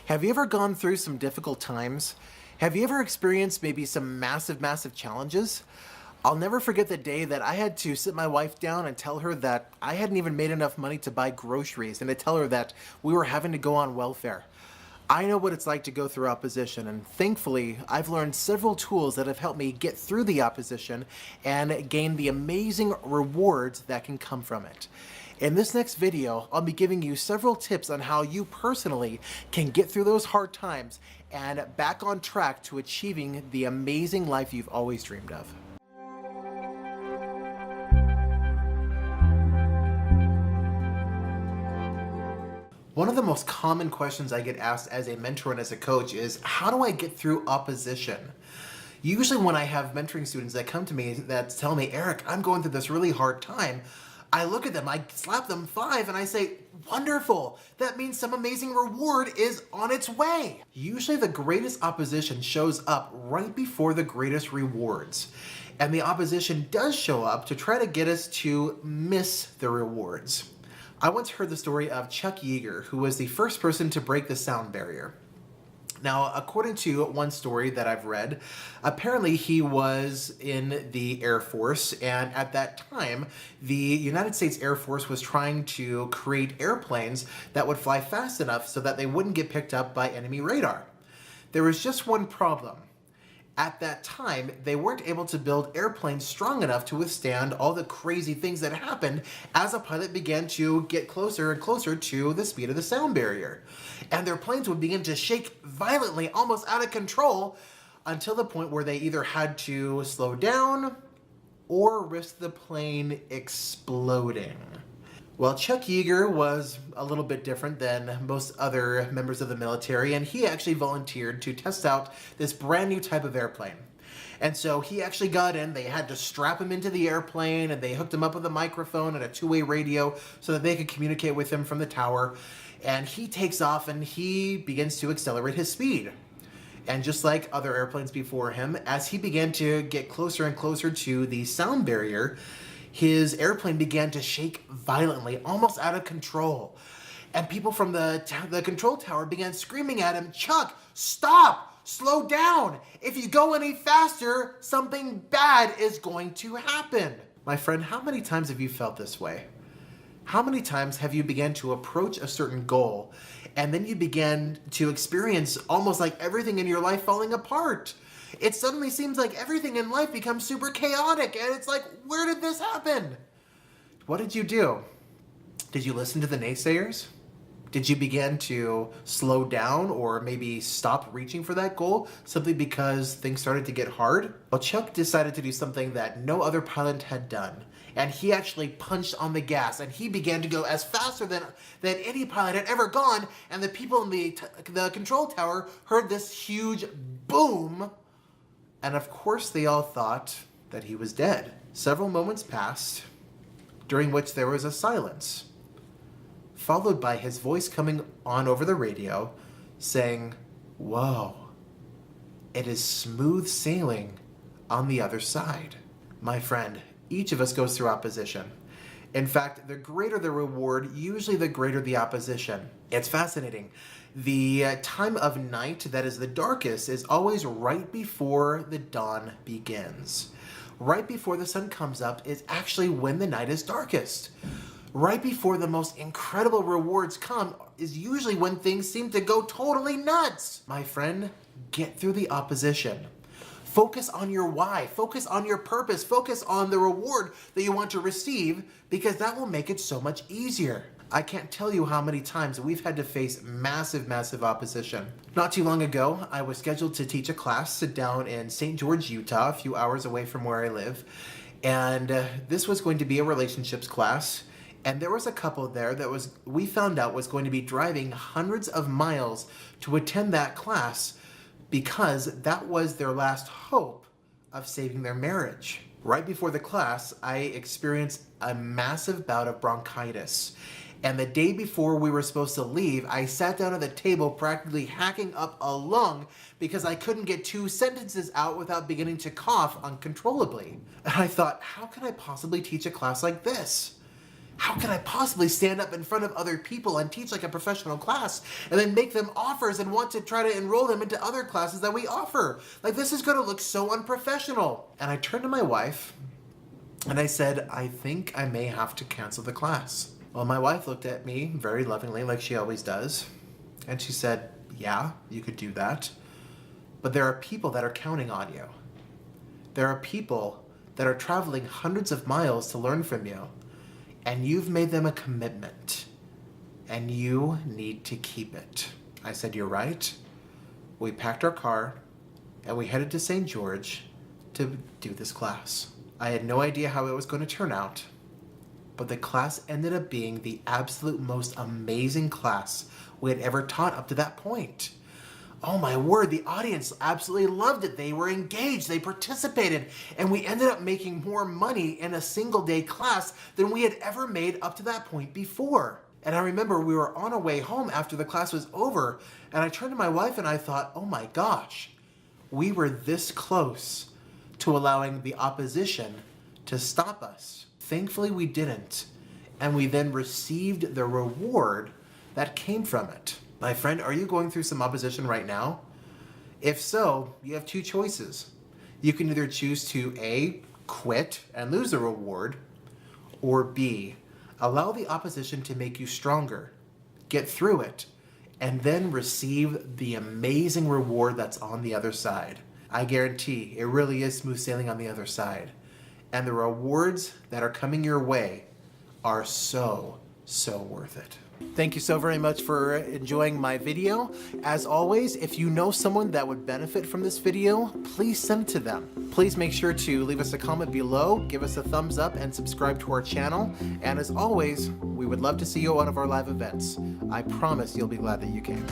Have you ever gone through some difficult times? Have you ever experienced maybe some massive challenges? I'll never forget the day that I had to sit my wife down and tell her that I hadn't even made enough money to buy groceries and to tell her that we were having to go on welfare. I know what it's like to go through opposition, and thankfully, I've learned several tools that have helped me get through the opposition and gain the amazing rewards that can come from it. In this next video, I'll be giving you several tips on how you personally can get through those hard times and back on track to achieving the amazing life you've always dreamed of. One of the most common questions I get asked as a mentor and as a coach is, how do I get through opposition? Usually when I have mentoring students that come to me that tell me, Eric, I'm going through this really hard time, I look at them, I slap them 5, and I say, wonderful, that means some amazing reward is on its way. Usually the greatest opposition shows up right before the greatest rewards. And the opposition does show up to try to get us to miss the rewards. I once heard the story of Chuck Yeager, who was the first person to break the sound barrier. Now, according to one story that I've read, apparently he was in the Air Force, and at that time, the United States Air Force was trying to create airplanes that would fly fast enough so that they wouldn't get picked up by enemy radar. There was just one problem. At that time, they weren't able to build airplanes strong enough to withstand all the crazy things that happened as a pilot began to get closer and closer to the speed of the sound barrier. And their planes would begin to shake violently, almost out of control, until the point where they either had to slow down or risk the plane exploding. Well, Chuck Yeager was a little bit different than most other members of the military, and he actually volunteered to test out this brand new type of airplane. And so he actually got in, they had to strap him into the airplane, and they hooked him up with a microphone and a two-way radio so that they could communicate with him from the tower. And he takes off and he begins to accelerate his speed. And just like other airplanes before him, as he began to get closer and closer to the sound barrier, his airplane began to shake violently, almost out of control. And people from the control tower began screaming at him, Chuck, stop, slow down. If you go any faster, something bad is going to happen. My friend, how many times have you felt this way? How many times have you begun to approach a certain goal and then you began to experience almost like everything in your life falling apart? It suddenly seems like everything in life becomes super chaotic, and it's like, where did this happen? What did you do? Did you listen to the naysayers? Did you begin to slow down or maybe stop reaching for that goal simply because things started to get hard? Well, Chuck decided to do something that no other pilot had done, and he actually punched on the gas, and he began to go as faster than any pilot had ever gone, and the people in the control tower heard this huge boom. And of course they all thought that he was dead. Several moments passed, during which there was a silence, followed by his voice coming on over the radio, saying, "Whoa, it is smooth sailing on the other side." My friend, each of us goes through opposition. In fact, the greater the reward, usually the greater the opposition. It's fascinating. The time of night that is the darkest is always right before the dawn begins. Right before the sun comes up is actually when the night is darkest. Right before the most incredible rewards come is usually when things seem to go totally nuts. My friend, get through the opposition. Focus on your why, focus on your purpose, focus on the reward that you want to receive, because that will make it so much easier. I can't tell you how many times we've had to face massive opposition. Not too long ago, I was scheduled to teach a class down in St. George, Utah, a few hours away from where I live. And this was going to be a relationships class. And there was a couple there that we found out was going to be driving hundreds of miles to attend that class because that was their last hope of saving their marriage. Right before the class, I experienced a massive bout of bronchitis. And the day before we were supposed to leave, I sat down at the table practically hacking up a lung because I couldn't get 2 sentences out without beginning to cough uncontrollably. And I thought, how can I possibly teach a class like this? How can I possibly stand up in front of other people and teach like a professional class and then make them offers and want to try to enroll them into other classes that we offer? Like, this is going to look so unprofessional. And I turned to my wife and I said, I think I may have to cancel the class. Well, my wife looked at me very lovingly, like she always does. And she said, yeah, you could do that. But there are people that are counting on you. There are people that are traveling hundreds of miles to learn from you. And you've made them a commitment. And you need to keep it. I said, you're right. We packed our car and we headed to St. George to do this class. I had no idea how it was going to turn out. But the class ended up being the absolute most amazing class we had ever taught up to that point. Oh my word, the audience absolutely loved it. They were engaged, they participated, and we ended up making more money in a single day class than we had ever made up to that point before. And I remember we were on our way home after the class was over, and I turned to my wife and I thought, oh my gosh, we were this close to allowing the opposition to stop us. Thankfully we didn't, and we then received the reward that came from it. My friend, are you going through some opposition right now? If so, you have two choices. You can either choose to A, quit and lose the reward, or B, allow the opposition to make you stronger, get through it, and then receive the amazing reward that's on the other side. I guarantee it really is smooth sailing on the other side. And the rewards that are coming your way are so worth it. Thank you so very much for enjoying my video. As always, if you know someone that would benefit from this video, please send it to them. Please make sure to leave us a comment below, give us a thumbs up, and subscribe to our channel. And as always, we would love to see you at one of our live events. I promise you'll be glad that you came.